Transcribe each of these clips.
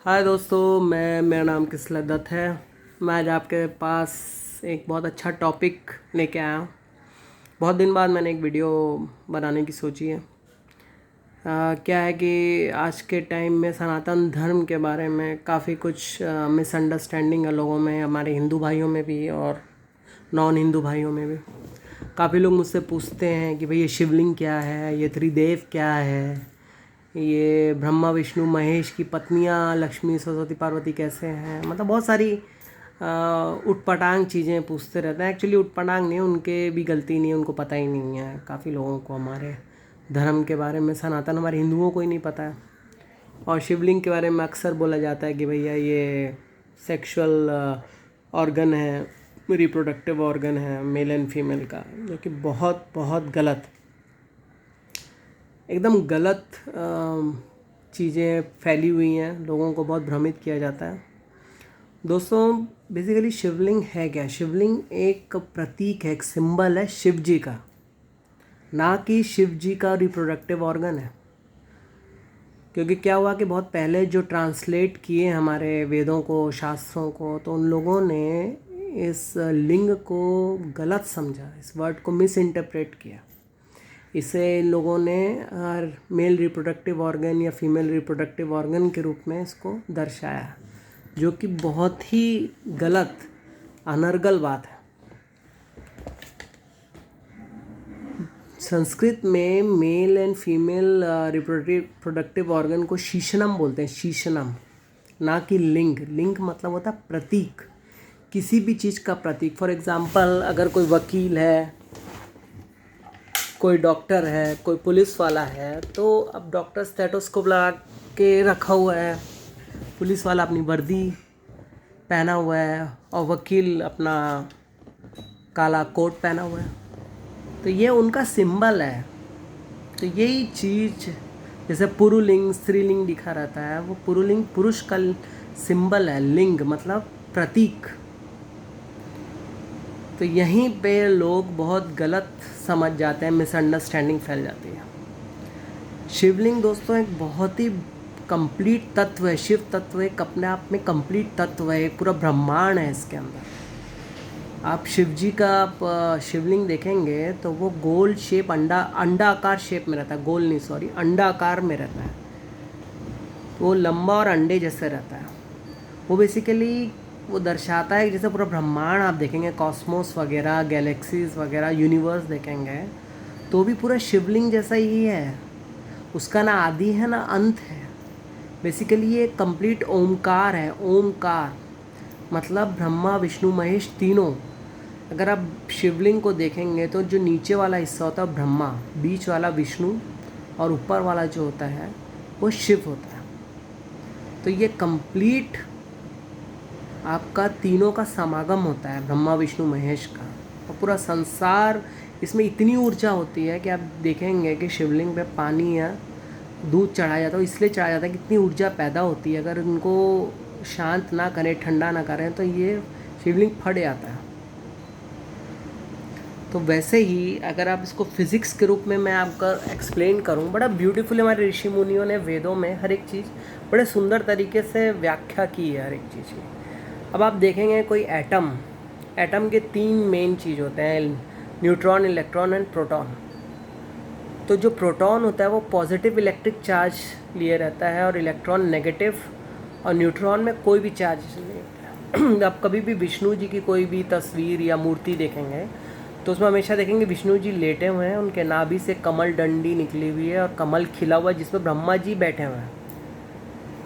हाय दोस्तों, मेरा नाम किस्लत दत्त है। मैं आज आपके पास एक बहुत अच्छा टॉपिक लेके आया हूँ। बहुत दिन बाद मैंने एक वीडियो बनाने की सोची है। क्या है कि आज के टाइम में सनातन धर्म के बारे में काफ़ी कुछ मिसअंडरस्टैंडिंग है लोगों में, हमारे हिंदू भाइयों में भी और नॉन हिंदू भाइयों में भी। काफ़ी लोग मुझसे पूछते हैं कि भाई ये शिवलिंग क्या है, ये त्रिदेव क्या है, ये ब्रह्मा विष्णु महेश की पत्नियां लक्ष्मी सरस्वती पार्वती कैसे हैं। मतलब बहुत सारी उटपटांग चीज़ें पूछते रहते हैं। एक्चुअली उटपटांग नहीं, उनके भी गलती नहीं है, उनको पता ही नहीं है। काफ़ी लोगों को हमारे धर्म के बारे में, सनातन हमारे हिंदुओं को ही नहीं पता है। और शिवलिंग के बारे में अक्सर बोला जाता है कि भैया ये सेक्सुअल ऑर्गन है, रिप्रोडक्टिव ऑर्गन है मेल एंड फीमेल का, जो कि बहुत बहुत गलत, एकदम गलत चीज़ें फैली हुई हैं। लोगों को बहुत भ्रमित किया जाता है। दोस्तों, बेसिकली शिवलिंग है क्या? शिवलिंग एक प्रतीक है, एक सिंबल है शिव जी का, ना कि शिव जी का रिप्रोडक्टिव ऑर्गन है। क्योंकि क्या हुआ कि बहुत पहले जो ट्रांसलेट किए हमारे वेदों को, शास्त्रों को, तो उन लोगों ने इस लिंग को गलत समझा, इस वर्ड को मिस इंटरप्रेट किया। इसे लोगों ने मेल रिप्रोडक्टिव ऑर्गन या फीमेल रिप्रोडक्टिव ऑर्गन के रूप में इसको दर्शाया, जो कि बहुत ही गलत, अनर्गल बात है। संस्कृत में male and female reproductive organ को शीशनम बोलते हैं, शीशनम, ना कि लिंग। लिंग मतलब होता है प्रतीक, किसी भी चीज़ का प्रतीक। फॉर एग्जांपल, अगर कोई वकील है, कोई डॉक्टर है, कोई पुलिस वाला है, तो अब डॉक्टर स्टेथोस्कोप लगा के रखा हुआ है, पुलिस वाला अपनी वर्दी पहना हुआ है और वकील अपना काला कोट पहना हुआ है, तो ये उनका सिंबल है। तो यही चीज़, जैसे पुरुलिंग स्त्रीलिंग दिखा रहता है, वो पुरुलिंग पुरुष का सिंबल है, लिंग मतलब प्रतीक। तो यहीं पे लोग बहुत गलत समझ जाते हैं, मिसअंडरस्टैंडिंग फैल जाती है। शिवलिंग दोस्तों एक बहुत ही कंप्लीट तत्व है। शिव तत्व एक अपने आप में कंप्लीट तत्व है, एक पूरा ब्रह्मांड है इसके अंदर। आप शिव जी का आप शिवलिंग देखेंगे तो वो गोल शेप, अंडाकार शेप में रहता है, गोल नहीं सॉरी, अंडाकार में रहता है। वो लंबा और अंडे जैसे रहता है। वो बेसिकली वो दर्शाता है, जैसे पूरा ब्रह्मांड आप देखेंगे, कॉस्मोस वगैरह, गैलेक्सीज वगैरह, यूनिवर्स देखेंगे तो भी पूरा शिवलिंग जैसा ही है। उसका ना आदि है ना अंत है। बेसिकली ये कंप्लीट ओमकार है। ओमकार मतलब ब्रह्मा विष्णु महेश तीनों। अगर आप शिवलिंग को देखेंगे तो जो नीचे वाला हिस्सा होता है ब्रह्मा, बीच वाला विष्णु और ऊपर वाला जो होता है वो शिव होता है। तो ये कंप्लीट आपका तीनों का समागम होता है, ब्रह्मा विष्णु महेश का। और पूरा संसार, इसमें इतनी ऊर्जा होती है कि आप देखेंगे कि शिवलिंग पे पानी या दूध चढ़ाया जाता है। इसलिए चढ़ाया जाता है कि इतनी ऊर्जा पैदा होती है। अगर उनको शांत ना करें, ठंडा ना करें, तो ये शिवलिंग फट जाता है। तो वैसे ही अगर आप इसको फिज़िक्स के रूप में मैं आपका एक्सप्लेन करूं, बड़ा ब्यूटीफुल हमारे ऋषि मुनियों ने वेदों में हर एक चीज़ बड़े सुंदर तरीके से व्याख्या की है हर एक चीज़ की। अब आप देखेंगे कोई एटम, एटम के 3 मेन चीज़ होते हैं, न्यूट्रॉन, इलेक्ट्रॉन एंड प्रोटॉन। तो जो प्रोटॉन होता है वो पॉजिटिव इलेक्ट्रिक चार्ज लिए रहता है और इलेक्ट्रॉन नेगेटिव, और न्यूट्रॉन में कोई भी चार्ज नहीं होता है। आप कभी भी विष्णु जी की कोई भी तस्वीर या मूर्ति देखेंगे तो उसमें हमेशा देखेंगे विष्णु जी लेटे हुए हैं, उनके नाभि से कमल डंडी निकली हुई है और कमल खिला हुआ है जिसमें ब्रह्मा जी बैठे हुए हैं।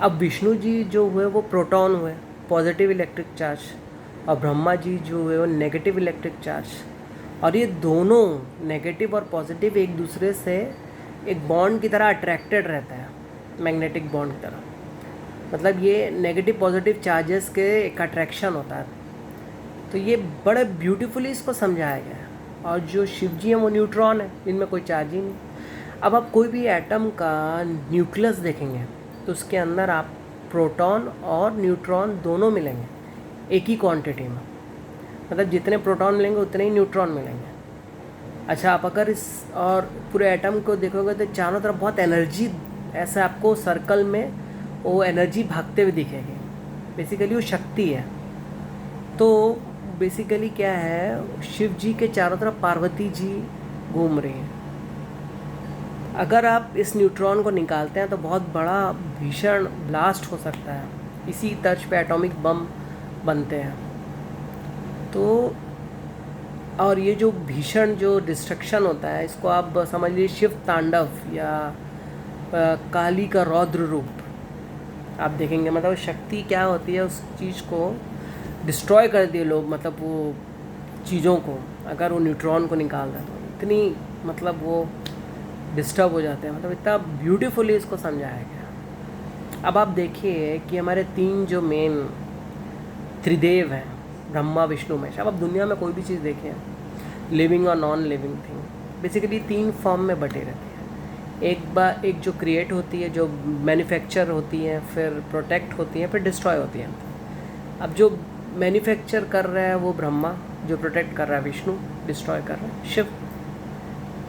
अब विष्णु जी जो हुए वो प्रोटॉन हुए, पॉजिटिव इलेक्ट्रिक चार्ज, और ब्रह्मा जी जो हुए वो नेगेटिव इलेक्ट्रिक चार्ज। और ये दोनों नेगेटिव और पॉजिटिव एक दूसरे से एक बॉन्ड की तरह अट्रैक्टेड रहता है, मैग्नेटिक बॉन्ड की तरह। मतलब ये नेगेटिव पॉजिटिव चार्जेस के एक अट्रैक्शन होता है। तो ये बड़े ब्यूटीफुली इसको समझाया गया है। और जो शिव जी हैं वो न्यूट्रॉन है, इनमें कोई चार्ज ही नहीं। अब आप कोई भी एटम का न्यूक्लियस देखेंगे तो उसके अंदर आप प्रोटॉन और न्यूट्रॉन दोनों मिलेंगे एक ही क्वांटिटी में। मतलब जितने प्रोटॉन मिलेंगे उतने ही न्यूट्रॉन मिलेंगे। अच्छा, आप अगर इस और पूरे एटम को देखोगे तो चारों तरफ बहुत एनर्जी, ऐसा आपको सर्कल में वो एनर्जी भागते हुए दिखेगी। बेसिकली वो शक्ति है। तो बेसिकली क्या है, शिव जी के चारों तरफ पार्वती जी घूम रही हैं। अगर आप इस न्यूट्रॉन को निकालते हैं तो बहुत बड़ा भीषण ब्लास्ट हो सकता है। इसी तर्ज पे एटॉमिक बम बनते हैं। तो और ये जो भीषण जो डिस्ट्रक्शन होता है, इसको आप समझ लीजिए शिव तांडव या काली का रौद्र रूप आप देखेंगे। मतलब शक्ति क्या होती है, उस चीज़ को डिस्ट्रॉय कर दिए लोग, मतलब वो चीज़ों को अगर वो न्यूट्रॉन को निकाल दें तो इतनी मतलब वो डिस्टर्ब हो जाते हैं। मतलब इतना ब्यूटीफुली इसको समझाया गया। अब आप देखिए कि हमारे 3 जो मेन त्रिदेव हैं, ब्रह्मा विष्णु महेश। अब आप दुनिया में कोई भी चीज़ देखें, लिविंग और non living thing, basically 3 form में बटे रहती है। एक जो क्रिएट होती है, जो मैन्युफैक्चर होती है, फिर प्रोटेक्ट होती है, फिर डिस्ट्रॉय होती है। अब जो मैन्युफैक्चर कर रहा है वो ब्रह्मा, जो प्रोटेक्ट कर रहा है विष्णु, डिस्ट्रॉय कर रहा है शिव।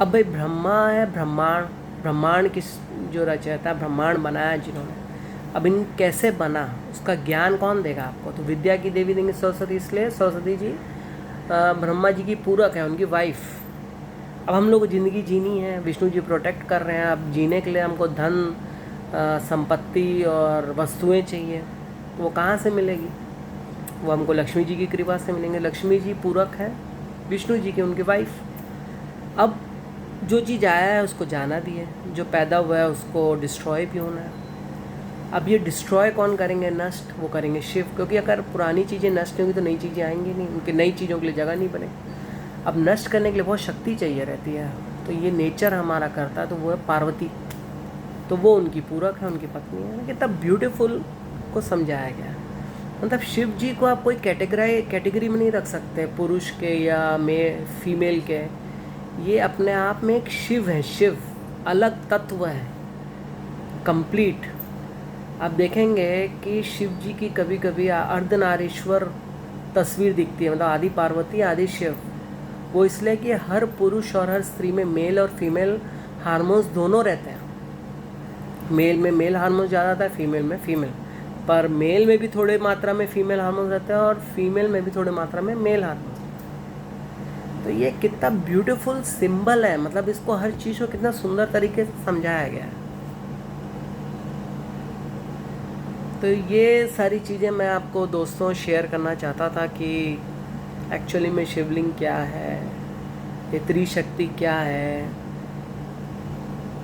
अब भाई ब्रह्मा है ब्रह्मांड किस जो रचयिता ब्रह्मांड बनाया जिन्होंने, अब इन कैसे बना उसका ज्ञान कौन देगा आपको? तो विद्या की देवी देंगे सरस्वती, इसलिए सरस्वती जी ब्रह्मा जी की पूरक है, उनकी वाइफ। अब हम लोग को ज़िंदगी जीनी है, विष्णु जी प्रोटेक्ट कर रहे हैं। अब जीने के लिए हमको धन, संपत्ति और वस्तुएं चाहिए, तो वो कहाँ से मिलेगी? वो हमको लक्ष्मी जी की कृपा से मिलेंगे। लक्ष्मी जी पूरक है विष्णु जी की, उनकी वाइफ। अब जो चीज़ आया है उसको जाना भी है, जो पैदा हुआ है उसको डिस्ट्रॉय भी होना है। अब ये डिस्ट्रॉय कौन करेंगे? नष्ट वो करेंगे शिव, क्योंकि अगर पुरानी चीज़ें नष्ट होंगी तो नई चीज़ें आएंगी नहीं, उनकी नई चीज़ों के लिए जगह नहीं बनेगी। अब नष्ट करने के लिए बहुत शक्ति चाहिए रहती है, तो ये नेचर हमारा करता है, तो वो है पार्वती। तो वो उनकी पूरक है, उनकी पत्नी है। कितना ब्यूटीफुल को समझाया गया है। मतलब शिव जी को आप कोई कैटेगरी में नहीं रख सकते, पुरुष के या फीमेल के। ये अपने आप में एक शिव है, शिव अलग तत्व है, कंप्लीट। आप देखेंगे कि शिव जी की कभी कभी अर्धनारीश्वर तस्वीर दिखती है, मतलब आदि पार्वती आदि शिव। वो इसलिए कि हर पुरुष और हर स्त्री में मेल और फीमेल हार्मोन्स दोनों रहते हैं। मेल में मेल हार्मोन्स ज़्यादा आता है, फीमेल में फीमेल, पर मेल में भी थोड़े मात्रा में फीमेल हार्मोन्स रहते हैं और फीमेल में भी थोड़े मात्रा में मेल हार्मोन्स। तो ये कितना ब्यूटीफुल सिंबल है, मतलब इसको हर चीज़ को कितना सुंदर तरीके से समझाया गया है। तो ये सारी चीज़ें मैं आपको दोस्तों शेयर करना चाहता था कि एक्चुअली में शिवलिंग क्या है, ये त्रिशक्ति क्या है।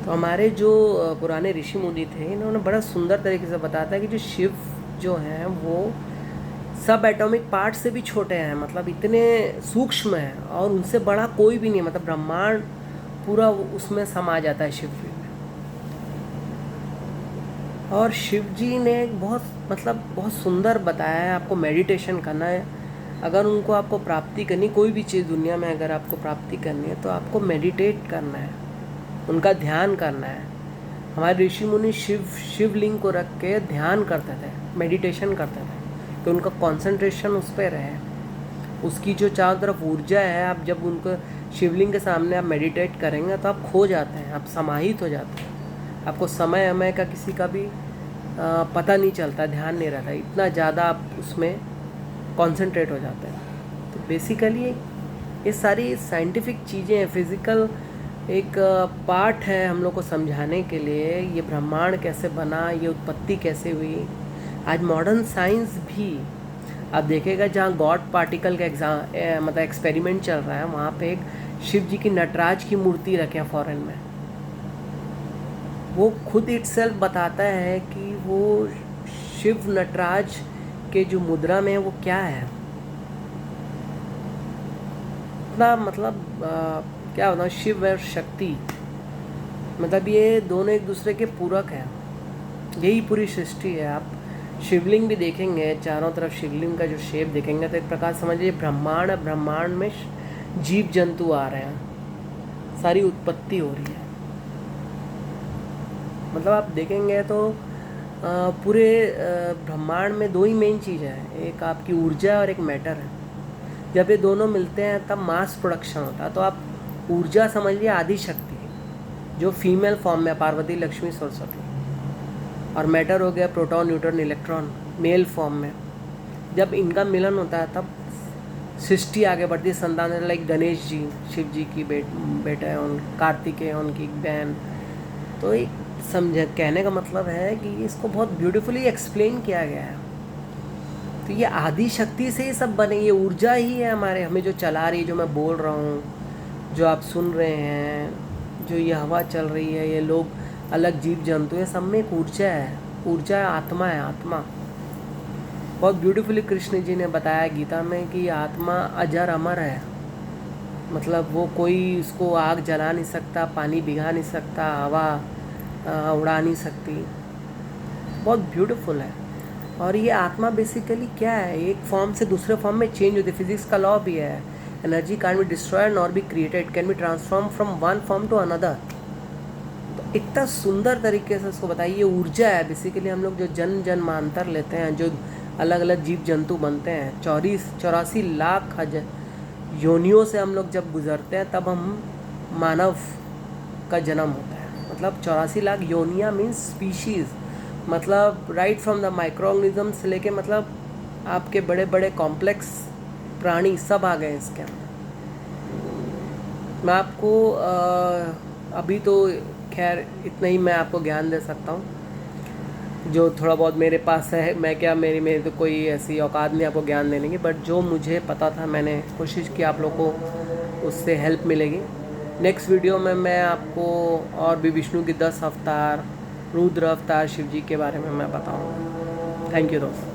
तो हमारे जो पुराने ऋषि मुनि थे, इन्होंने बड़ा सुंदर तरीके से बताया था कि जो शिव जो हैं वो सब एटॉमिक पार्ट से भी छोटे हैं, मतलब इतने सूक्ष्म हैं और उनसे बड़ा कोई भी नहीं है। मतलब ब्रह्मांड पूरा उसमें समा जाता है शिव जी में। और शिव जी ने बहुत सुंदर बताया है, आपको मेडिटेशन करना है। अगर उनको आपको प्राप्ति करनी, कोई भी चीज़ दुनिया में अगर आपको प्राप्ति करनी है तो आपको मेडिटेट करना है, उनका ध्यान करना है। हमारे ऋषि मुनि शिवलिंग को रख के ध्यान करते थे, मेडिटेशन करते थे, तो उनका कंसंट्रेशन उस पर रहे। उसकी जो चारों तरफ ऊर्जा है, आप जब उनको शिवलिंग के सामने आप मेडिटेट करेंगे तो आप खो जाते हैं, आप समाहित हो जाते हैं। आपको समय अमय का किसी का भी पता नहीं चलता, ध्यान नहीं रहता, इतना ज़्यादा आप उसमें कंसंट्रेट हो जाते हैं। तो बेसिकली ये सारी साइंटिफिक चीज़ें हैं, फिज़िकल एक पार्ट है हम लोग को समझाने के लिए। ये ब्रह्मांड कैसे बना, ये उत्पत्ति कैसे हुई। आज मॉडर्न साइंस भी आप देखेगा, जहाँ गॉड पार्टिकल का मतलब एक्सपेरिमेंट चल रहा है, वहाँ पे एक शिव जी की नटराज की मूर्ति रखे हैं फॉरेन में। वो खुद इटसेल्फ बताता है कि वो शिव नटराज के जो मुद्रा में है वो क्या है। इतना मतलब क्या बताऊँ, शिव और शक्ति, मतलब ये दोनों एक दूसरे के पूरक हैं। यही पूरी सृष्टि है। आप शिवलिंग भी देखेंगे, चारों तरफ शिवलिंग का जो शेप देखेंगे तो एक प्रकार समझिए ब्रह्मांड है, ब्रह्मांड में जीव जंतु आ रहे हैं, सारी उत्पत्ति हो रही है। मतलब आप देखेंगे तो पूरे ब्रह्मांड में 2 ही मेन चीज़ है, एक आपकी ऊर्जा और एक मैटर है। जब ये दोनों मिलते हैं तब मास प्रोडक्शन होता है। तो आप ऊर्जा समझ लिया आदि शक्ति, जो फीमेल फॉर्म में पार्वती, लक्ष्मी, सरस्वती, और मैटर हो गया प्रोटॉन न्यूट्रॉन इलेक्ट्रॉन मेल फॉर्म में। जब इनका मिलन होता है तब सृष्टि आगे बढ़ती है, संतान। लाइक गणेश जी शिव जी की बेटा है, उन कार्तिकेय उनकी बहन। तो एक समझ कहने का मतलब है कि इसको बहुत ब्यूटीफुली एक्सप्लेन किया गया है। तो ये आदि शक्ति से ही सब बने, ये ऊर्जा ही है हमारे, हमें जो चला रही है, जो मैं बोल रहा हूँ, जो आप सुन रहे हैं, जो ये हवा चल रही है, ये लोग अलग जीव जंतु है, सब में एक ऊर्जा है। ऊर्जा है, आत्मा है, आत्मा। बहुत ब्यूटीफुली कृष्ण जी ने बताया गीता में कि आत्मा अजर अमर है। मतलब वो कोई उसको आग जला नहीं सकता, पानी भिगा नहीं सकता, हवा उड़ा नहीं सकती। बहुत ब्यूटीफुल है। और ये आत्मा बेसिकली क्या है, एक फॉर्म से दूसरे फॉर्म में चेंज होती है। फिजिक्स का लॉ भी है, energy can be destroyed nor be created, can be transform from one form to another. तो इतना सुंदर तरीके से उसको बताइए, ये ऊर्जा है बेसिकली। हम लोग जो जन्मांतर लेते हैं, जो अलग अलग जीव जंतु बनते हैं, 84 लाख योनियों से हम लोग जब गुजरते हैं तब हम मानव का जन्म होता है। मतलब 84 लाख योनियाँ मीन्स स्पीशीज़, मतलब right from the micro organism से लेके मतलब आपके बड़े बड़े कॉम्प्लेक्स प्राणी सब आ गए इसके अंदर। मैं आपको अभी तो खैर इतना ही मैं आपको ज्ञान दे सकता हूँ, जो थोड़ा बहुत मेरे पास है। मैं क्या, मेरी तो कोई ऐसी औकात नहीं आपको ज्ञान देने की, बट जो मुझे पता था मैंने कोशिश की आप लोग को उससे हेल्प मिलेगी। नेक्स्ट वीडियो में मैं आपको और भी विष्णु की 10 अवतार, रुद्र अवतार, शिव जी के बारे में मैं बताऊँगा। थैंक यू दोस्तों।